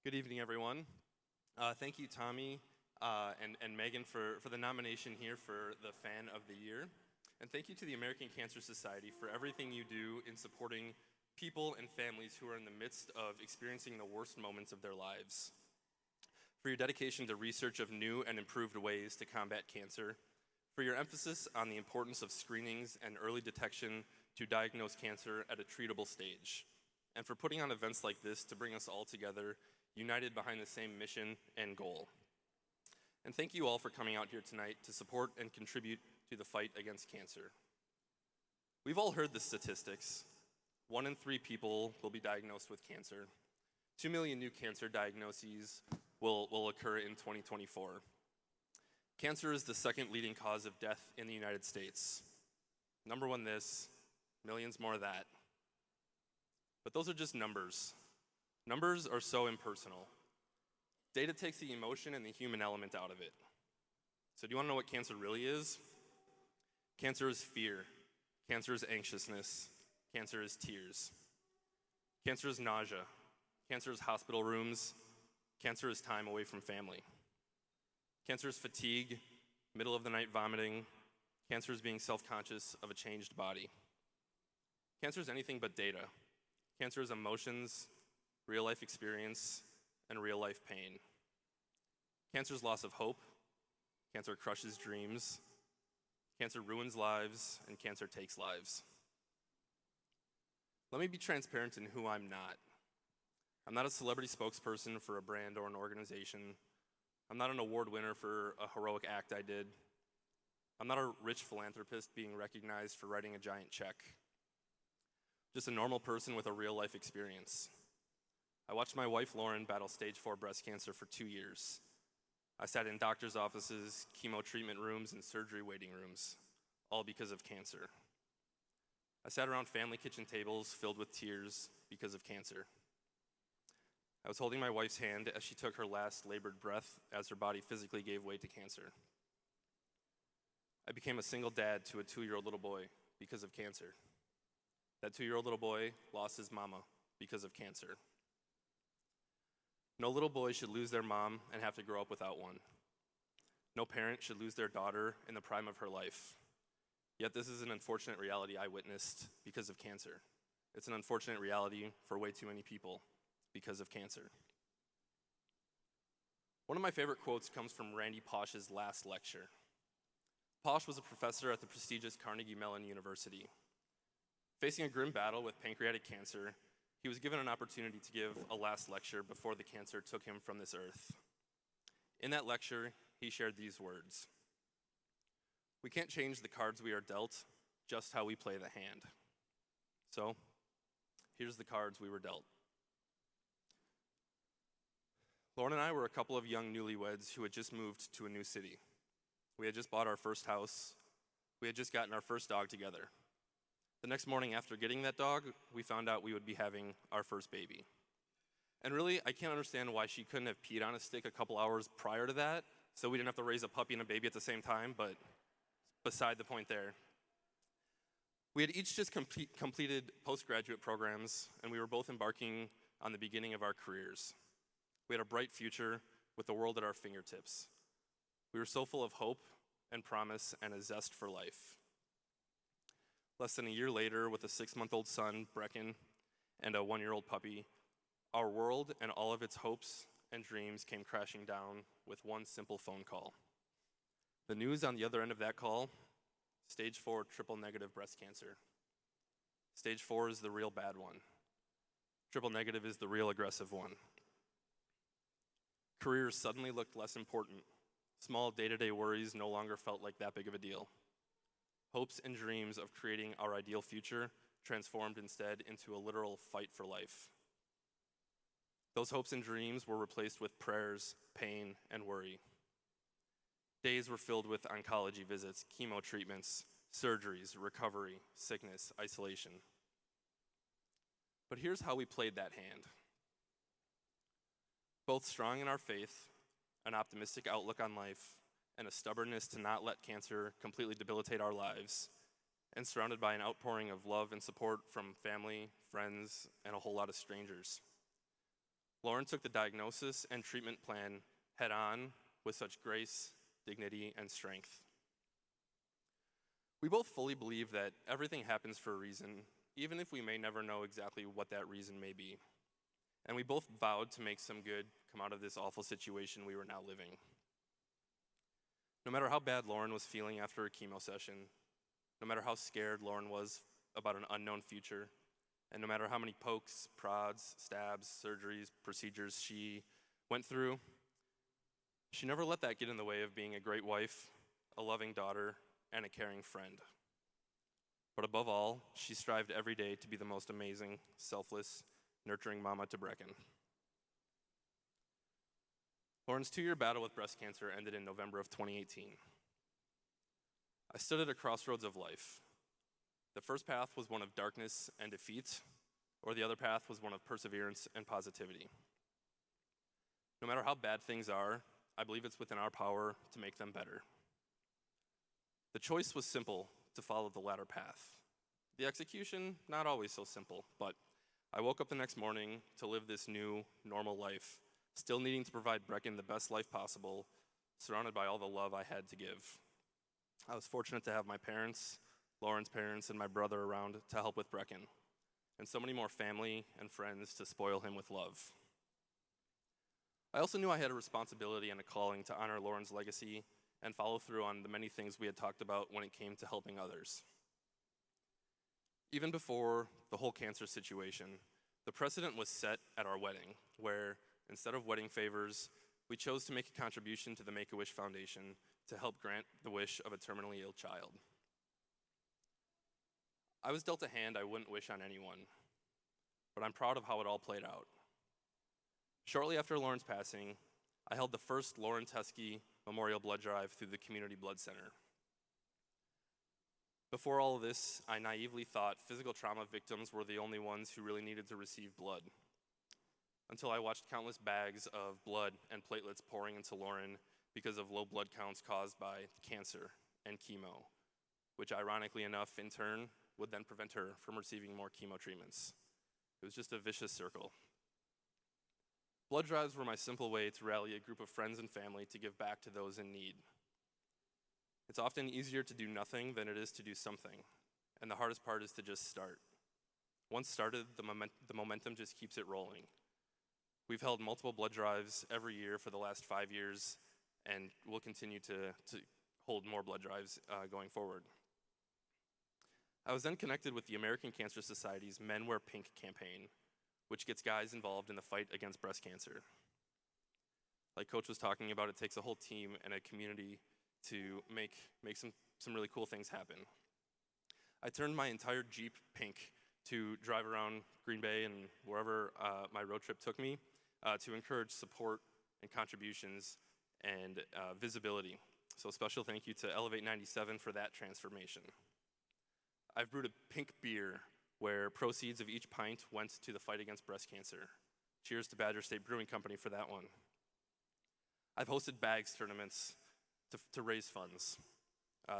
Good evening, everyone. Thank you, Tommy and Megan, for the nomination here for the Fan of the Year. And thank you to the American Cancer Society for everything you do in supporting people and families who are in the midst of experiencing the worst moments of their lives. For your dedication to research of new and improved ways to combat cancer, for your emphasis on the importance of screenings and early detection to diagnose cancer at a treatable stage, and for putting on events like this to bring us all together, united behind the same mission and goal. And thank you all for coming out here tonight to support and contribute to the fight against cancer. We've all heard the statistics. 1 in 3 people will be diagnosed with cancer. 2 million new cancer diagnoses will occur in 2024. Cancer is the second leading cause of death in the United States. Number 1 this, millions more that. But those are just numbers. Numbers are so impersonal. Data takes the emotion and the human element out of it. So do you want to know what cancer really is? Cancer is fear. Cancer is anxiousness. Cancer is tears. Cancer is nausea. Cancer is hospital rooms. Cancer is time away from family. Cancer is fatigue, middle of the night vomiting. Cancer is being self-conscious of a changed body. Cancer is anything but data. Cancer is emotions, real-life experience, and real-life pain. Cancer is loss of hope. Cancer crushes dreams. Cancer ruins lives, and cancer takes lives. Let me be transparent in who I'm not. I'm not a celebrity spokesperson for a brand or an organization. I'm not an award winner for a heroic act I did. I'm not a rich philanthropist being recognized for writing a giant check. Just a normal person with a real-life experience. I watched my wife, Lauren, battle stage 4 breast cancer for 2 years. I sat in doctor's offices, chemo treatment rooms, and surgery waiting rooms, all because of cancer. I sat around family kitchen tables filled with tears because of cancer. I was holding my wife's hand as she took her last labored breath as her body physically gave way to cancer. I became a single dad to a 2-year-old little boy because of cancer. That 2-year-old little boy lost his mama because of cancer. No little boy should lose their mom and have to grow up without one. No parent should lose their daughter in the prime of her life. Yet this is an unfortunate reality I witnessed because of cancer. It's an unfortunate reality for way too many people because of cancer. One of my favorite quotes comes from Randy Pausch's last lecture. Pausch was a professor at the prestigious Carnegie Mellon University. Facing a grim battle with pancreatic cancer, he was given an opportunity to give a last lecture before the cancer took him from this earth. In that lecture, he shared these words: "We can't change the cards we are dealt, just how we play the hand. So, here's the cards we were dealt." Lauren and I were a couple of young newlyweds who had just moved to a new city. We had just bought our first house. We had just gotten our first dog together. The next morning after getting that dog, we found out we would be having our first baby. And really, I can't understand why she couldn't have peed on a stick a couple hours prior to that, so we didn't have to raise a puppy and a baby at the same time, but beside the point there. We had each just completed postgraduate programs, and we were both embarking on the beginning of our careers. We had a bright future with the world at our fingertips. We were so full of hope and promise and a zest for life. Less than a year later, with a 6-month-old son, Brecken, and a 1-year-old puppy, our world and all of its hopes and dreams came crashing down with one simple phone call. The news on the other end of that call: stage 4 triple-negative breast cancer. Stage 4 is the real bad one. Triple-negative is the real aggressive one. Careers suddenly looked less important. Small day-to-day worries no longer felt like that big of a deal. Hopes and dreams of creating our ideal future transformed instead into a literal fight for life. Those hopes and dreams were replaced with prayers, pain, and worry. Days were filled with oncology visits, chemo treatments, surgeries, recovery, sickness, isolation. But here's how we played that hand. Both strong in our faith, an optimistic outlook on life, and a stubbornness to not let cancer completely debilitate our lives, and surrounded by an outpouring of love and support from family, friends, and a whole lot of strangers. Lauren took the diagnosis and treatment plan head on with such grace, dignity, and strength. We both fully believe that everything happens for a reason, even if we may never know exactly what that reason may be. And we both vowed to make some good come out of this awful situation we were now living. No matter how bad Lauren was feeling after a chemo session, no matter how scared Lauren was about an unknown future, and no matter how many pokes, prods, stabs, surgeries, procedures she went through, she never let that get in the way of being a great wife, a loving daughter, and a caring friend. But above all, she strived every day to be the most amazing, selfless, nurturing mama to Brecken. Lauren's 2-year battle with breast cancer ended in November of 2018. I stood at a crossroads of life. The first path was one of darkness and defeat, or the other path was one of perseverance and positivity. No matter how bad things are, I believe it's within our power to make them better. The choice was simple, to follow the latter path. The execution, not always so simple, but I woke up the next morning to live this new, normal life, still needing to provide Brecken the best life possible, surrounded by all the love I had to give. I was fortunate to have my parents, Lauren's parents, and my brother around to help with Brecken, and so many more family and friends to spoil him with love. I also knew I had a responsibility and a calling to honor Lauren's legacy and follow through on the many things we had talked about when it came to helping others. Even before the whole cancer situation, the precedent was set at our wedding, where instead of wedding favors, we chose to make a contribution to the Make-A-Wish Foundation to help grant the wish of a terminally ill child. I was dealt a hand I wouldn't wish on anyone, but I'm proud of how it all played out. Shortly after Lauren's passing, I held the first Lauren Teske Memorial Blood Drive through the Community Blood Center. Before all of this, I naively thought physical trauma victims were the only ones who really needed to receive blood, until I watched countless bags of blood and platelets pouring into Lauren because of low blood counts caused by cancer and chemo, which ironically enough, in turn, would then prevent her from receiving more chemo treatments. It was just a vicious circle. Blood drives were my simple way to rally a group of friends and family to give back to those in need. It's often easier to do nothing than it is to do something, and the hardest part is to just start. Once started, the momentum just keeps it rolling. We've held multiple blood drives every year for the last 5 years, and we'll continue to hold more blood drives going forward. I was then connected with the American Cancer Society's Men Wear Pink campaign, which gets guys involved in the fight against breast cancer. Like Coach was talking about, it takes a whole team and a community to make some really cool things happen. I turned my entire Jeep pink to drive around Green Bay and wherever my road trip took me to encourage support and contributions and visibility. So a special thank you to Elevate 97 for that transformation. I've brewed a pink beer where proceeds of each pint went to the fight against breast cancer. Cheers to Badger State Brewing Company for that one. I've hosted bags tournaments to raise funds.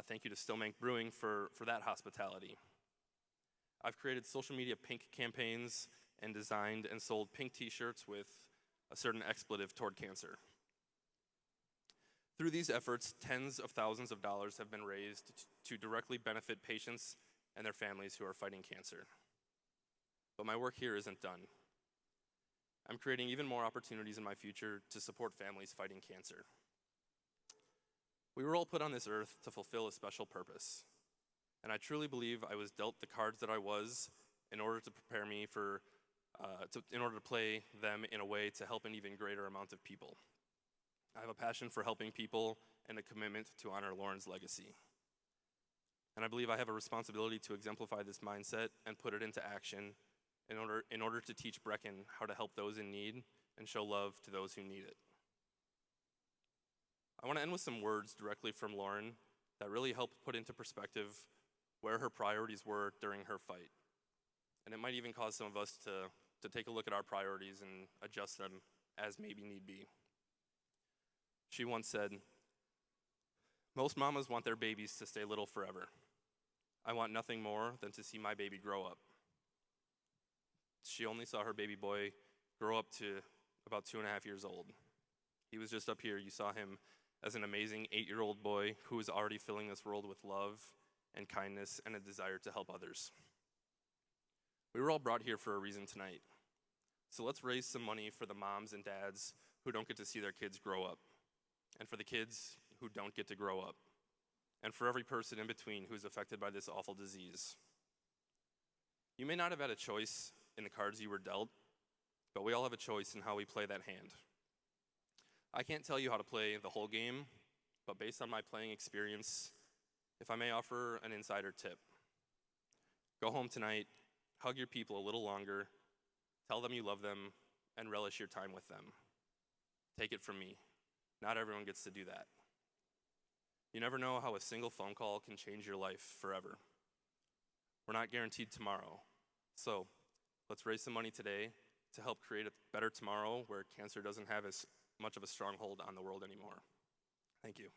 Thank you to Stillmank Brewing for that hospitality. I've created social media pink campaigns and designed and sold pink t-shirts with a certain expletive toward cancer. Through these efforts, tens of thousands of dollars have been raised to directly benefit patients and their families who are fighting cancer. But my work here isn't done. I'm creating even more opportunities in my future to support families fighting cancer. We were all put on this earth to fulfill a special purpose, and I truly believe I was dealt the cards that I was in order to prepare me in order to play them in a way to help an even greater amount of people. I have a passion for helping people and a commitment to honor Lauren's legacy. And I believe I have a responsibility to exemplify this mindset and put it into action in order to teach Brecken how to help those in need and show love to those who need it. I want to end with some words directly from Lauren that really help put into perspective where her priorities were during her fight. And it might even cause some of us to take a look at our priorities and adjust them as maybe need be. She once said, "Most mamas want their babies to stay little forever. I want nothing more than to see my baby grow up." She only saw her baby boy grow up to about 2.5 years old. He was just up here. You saw him as an amazing 8-year-old boy who was already filling this world with love and kindness and a desire to help others. We were all brought here for a reason tonight. So let's raise some money for the moms and dads who don't get to see their kids grow up, and for the kids who don't get to grow up, and for every person in between who's affected by this awful disease. You may not have had a choice in the cards you were dealt, but we all have a choice in how we play that hand. I can't tell you how to play the whole game, but based on my playing experience, if I may offer an insider tip, go home tonight, hug your people a little longer, tell them you love them, and relish your time with them. Take it from me. Not everyone gets to do that. You never know how a single phone call can change your life forever. We're not guaranteed tomorrow. So let's raise some money today to help create a better tomorrow where cancer doesn't have as much of a stronghold on the world anymore. Thank you.